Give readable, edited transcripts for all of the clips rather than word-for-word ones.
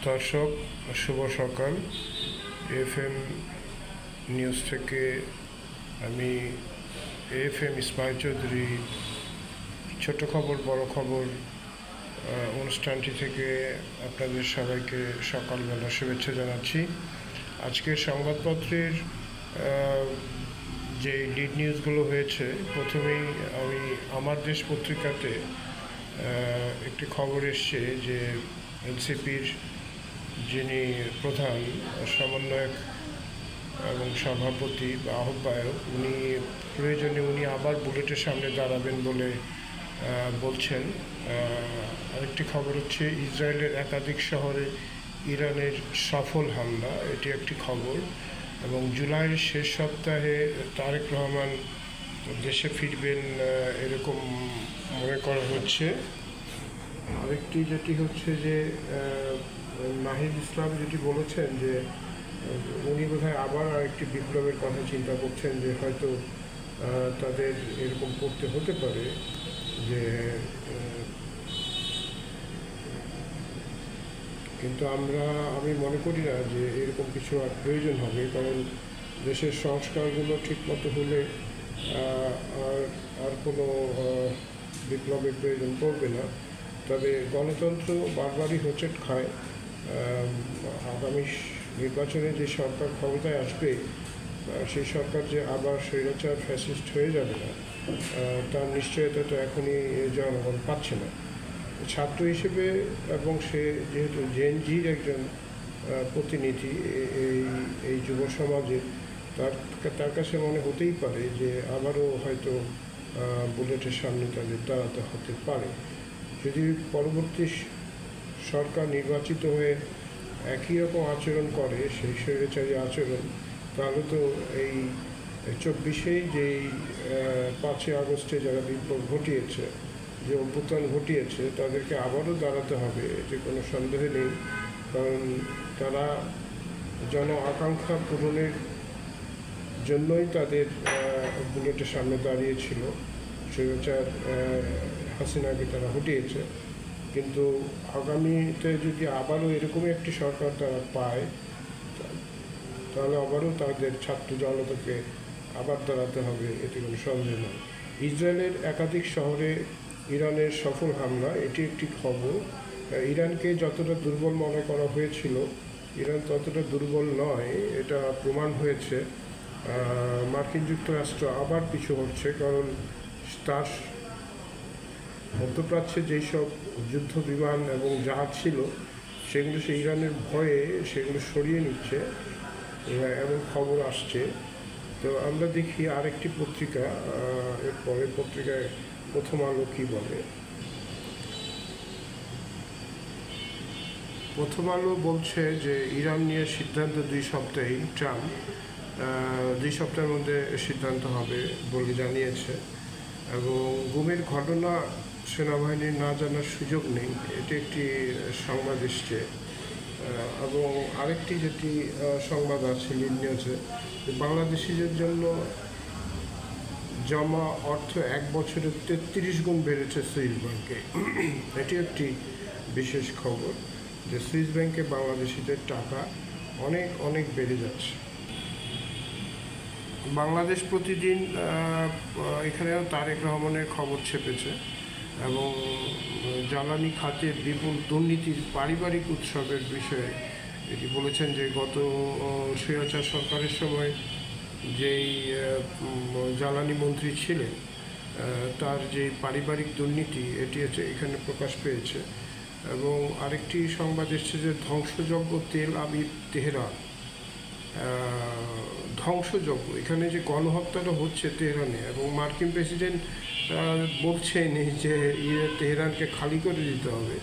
দর্শক, শুভ সকাল। FM news থেকে আমি এফএম ইসমাইল চৌধুরী ছোট খবর বড় খবর অনুষ্ঠানটি থেকে আপনাদের সবাইকে সকালবেলা শুভেচ্ছা জানাচ্ছি। আজকের সংবাদপত্রের যে লিড নিউজগুলো হয়েছে, প্রথমেই আমি আমার দেশ পত্রিকাতে একটি খবর এসছে যে এনসিপির যিনি প্রধান সমন্বয়ক এবং সভাপতি বা আহ্বায়ক, উনি আবার বুলেটের সামনে দাঁড়াবেন বলে বলছেন। আরেকটি খবর হচ্ছে ইসরায়েলের একাধিক শহরে ইরানের সফল হামলা, এটি একটি খবর। এবং জুলাইয়ের শেষ সপ্তাহে তারেক রহমান দেশে ফিরবেন এরকম মনে করা হচ্ছে। আরেকটি যেটি হচ্ছে যে নাহিদ ইসলাম যেটি বলেছেন যে উনি বোধহয় আবার আরেকটি বিপ্লবের কথা চিন্তা করছেন, যে হয়তো তাদের এরকম করতে হতে পারে যে কিন্তু আমি মনে করি না যে এরকম কিছু আর প্রয়োজন হবে, কারণ দেশের সংস্কারগুলো ঠিকমতো হলে আর কোনো বিপ্লবের প্রয়োজন পড়বে না। তবে গণতন্ত্র বারবারই হোঁচট খায়। আগামী নির্বাচনে যে সরকার ক্ষমতায় আসবে, সেই সরকার যে আবার স্বৈরাচার ফ্যাসিস্ট হয়ে যাবে না, তার নিশ্চয়তা তো এখনই জনগণ পাচ্ছে না। ছাত্র হিসেবে এবং সে যেহেতু জেনজির একজন প্রতিনিধি এই যুব সমাজে, তার কাছে মনে হতেই পারে যে আবারও হয়তো বুলেটের সামনে তাদের দাঁড়াতে হতে পারে। যদি পরবর্তী সরকার নির্বাচিত হয়ে একই রকম আচরণ করে, সেই স্বৈরাচারী আচরণ, তাহলে তো এই 24-এই যেই 5ই আগস্টে যারা বিপ্লব ঘটিয়েছে, যে অভ্যুত্থান ঘটিয়েছে, তাদেরকে আবারও দাঁড়াতে হবে, এতে কোনো সন্দেহ নেই। কারণ তারা জন আকাঙ্ক্ষা পূরণের জন্যই তাদের বুলেটের সামনে দাঁড়িয়েছিল, স্বৈরাচার হাসিনাকে তারা হটিয়েছে। কিন্তু আগামীতে যদি আবারও এরকমই একটি সরকার তারা পায়, তাহলে আবারও তাদের ছাত্র জনতাকে আবার দাঁড়াতে হবে, এতে কোনো সন্দেহ নয়। ইসরায়েলের একাধিক শহরে ইরানের সফল হামলা, এটি একটি খবর। ইরানকে যতটা দুর্বল মনে করা হয়েছিল, ইরান ততটা দুর্বল নয়, এটা প্রমাণ হয়েছে। মার্কিন যুক্তরাষ্ট্র আবার পিছু হচ্ছে, কারণ তার মধ্যপ্রাচ্যে যেসব যুদ্ধ বিমান এবং জাহাজ ছিল, সেগুলো সে ইরানের ভয়ে সেগুলো সরিয়ে নিচ্ছে এবং খবর আসছে। তো আমরা দেখি আরেকটি পত্রিকা, এর পরের পত্রিকায় প্রথম আলো কী বলে। প্রথম আলো বলছে যে ইরান নিয়ে সিদ্ধান্ত 2 সপ্তাহেই, ট্রাম্প 2 সপ্তাহের মধ্যে সিদ্ধান্ত হবে বলে জানিয়েছে। এবং গুমের ঘটনা সেনাবাহিনীর না জানার সুযোগ নেই, এটি একটি সংবাদ এসছে। এবং আরেকটি যেটি সংবাদ আছে লিড নিউজে, বাংলাদেশিদের জন্য জমা অর্থ 1 বছরে 33 গুণ বেড়েছে সুইস ব্যাংকে। এটি একটি বিশেষ খবর যে সুইস ব্যাংকে বাংলাদেশিদের টাকা অনেক বেড়ে যাচ্ছে। বাংলাদেশ প্রতিদিন এখানেও তারেক রহমানের খবর ছেপেছে এবং জ্বালানি খাতে বিপুল দুর্নীতির পারিবারিক উৎসবের বিষয়ে এটি বলেছেন যে গত স্বৈরাচার সরকারের সময় যেই জ্বালানি মন্ত্রী ছিলেন, তার যে পারিবারিক দুর্নীতি, এটি এখানে প্রকাশ পেয়েছে। এবং আরেকটি সংবাদ এসছে যে ধ্বংসযজ্ঞ তেল আবিব তেহরান, ধ্বংসযজ্ঞ, এখানে যে গণহত্যাটা হচ্ছে তেহরানে, এবং মার্কিন প্রেসিডেন্ট বলছেন যে তেহরানকে খালি করে দিতে হবে।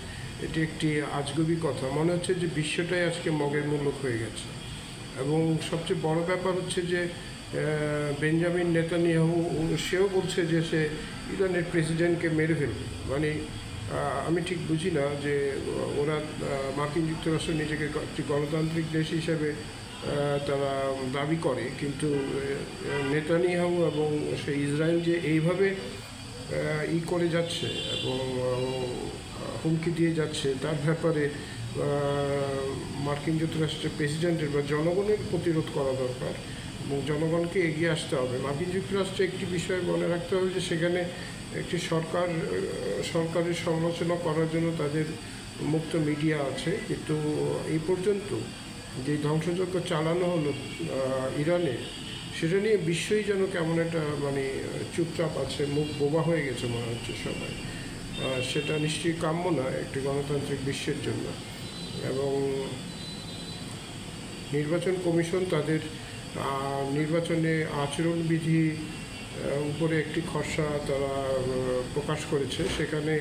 এটি একটি আজগুবি কথা, মনে হচ্ছে যে বিশ্বটাই আজকে মগের মূল্য হয়ে গেছে। এবং সবচেয়ে বড় ব্যাপার হচ্ছে যে বেঞ্জামিন নেতানিয়াহু, সেও বলছে যে সে ইরানের প্রেসিডেন্টকে মেরে ফেলবে। মানে আমি ঠিক বুঝি না যে ওরা, মার্কিন যুক্তরাষ্ট্র নিজেকে একটি গণতান্ত্রিক দেশ হিসেবে তারা দাবি করে, কিন্তু নেতানিয়াহু এবং সে ইসরায়েল যে এইভাবে করে যাচ্ছে এবং হুমকি দিয়ে যাচ্ছে, তার ব্যাপারে মার্কিন যুক্তরাষ্ট্রের প্রেসিডেন্টের বা জনগণের প্রতিরোধ করা দরকার এবং জনগণকে এগিয়ে আসতে হবে। মার্কিন যুক্তরাষ্ট্রে একটি বিষয় মনে রাখতে হবে যে সেখানে একটি সরকারের সমালোচনা করার জন্য তাদের মুক্ত মিডিয়া আছে, কিন্তু এই পর্যন্ত যে ধ্বংসযজ্ঞ চালানো হলো ইরানে, সেটা নিয়ে বিশ্বই যেন কেমন একটা চুপচাপ আছে, মুখ বোবা হয়ে গেছে মনে হচ্ছে সবাই। সেটা নিশ্চয়ই কাম্য না একটি গণতান্ত্রিক বিশ্বের জন্য। এবং নির্বাচন কমিশন তাদের নির্বাচনে আচরণবিধি উপরে একটি খসড়া তারা প্রকাশ করেছে। সেখানে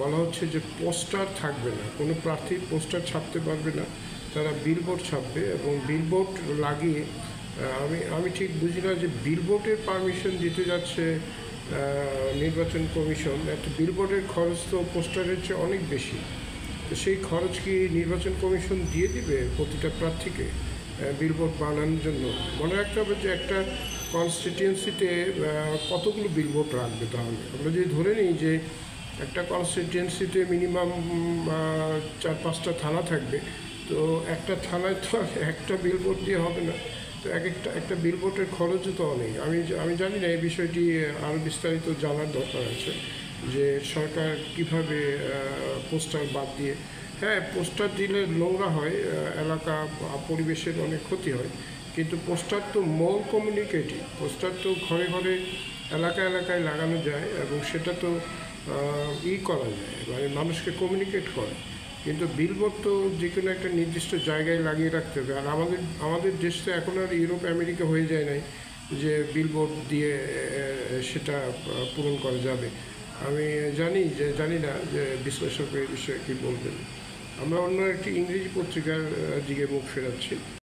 বলা হচ্ছে যে পোস্টার থাকবে না, কোনো প্রার্থী পোস্টার ছাপতে পারবে না, তারা বিলবোর্ড ছাপবে। এবং বিলবোর্ড লাগিয়ে আমি ঠিক বুঝি না যে বিলবোর্ডের পারমিশন দিতে যাচ্ছে নির্বাচন কমিশন। একটা বিলবোর্ডের খরচ তো পোস্টারের চেয়ে অনেক বেশি, তো সেই খরচ কি নির্বাচন কমিশন দিয়ে দিবে প্রতিটা প্রার্থীকে বিলবোর্ড বানানোর জন্য? মনে রাখতে হবে যে একটা কনস্টিটিউয়েন্সিতে কতগুলো বিলবোর্ড রাখবে। তাহলে আমরা যদি ধরে নিই যে একটা কনস্টিটিউয়েন্সিতে মিনিমাম 4-5টা থানা থাকবে, তো একটা থানায় তো একটা বিলবোর্ড দিয়ে হবে না, তো একটা বিলবোর্ডের খরচও তো অনেক। আমি জানি না, এই বিষয়টি আরও বিস্তারিত জানার দরকার আছে যে সরকার কীভাবে পোস্টার বাদ দিয়ে, হ্যাঁ পোস্টার দিলে নোংরা হয়, এলাকা পরিবেশের অনেক ক্ষতি হয়, কিন্তু পোস্টার তো মোর কমিউনিকেটিভ। পোস্টার তো ঘরে ঘরে এলাকায় লাগানো যায় এবং সেটা তো করা যায়, মানুষকে কমিউনিকেট করে। কিন্তু বিলবোর্ড তো যে কোনো একটা নির্দিষ্ট জায়গায় লাগিয়ে রাখতে হবে। আর আমাদের দেশ তো এখন আর ইউরোপ আমেরিকা হয়ে যায় নাই যে বিলবোর্ড দিয়ে সেটা পূরণ করা যাবে। আমি জানি না যে বিশ্লেষক এই বিষয়ে কী বলবেন। আমরা অন্য একটি ইংরেজি পত্রিকার দিকে মুখ ফেরাচ্ছি।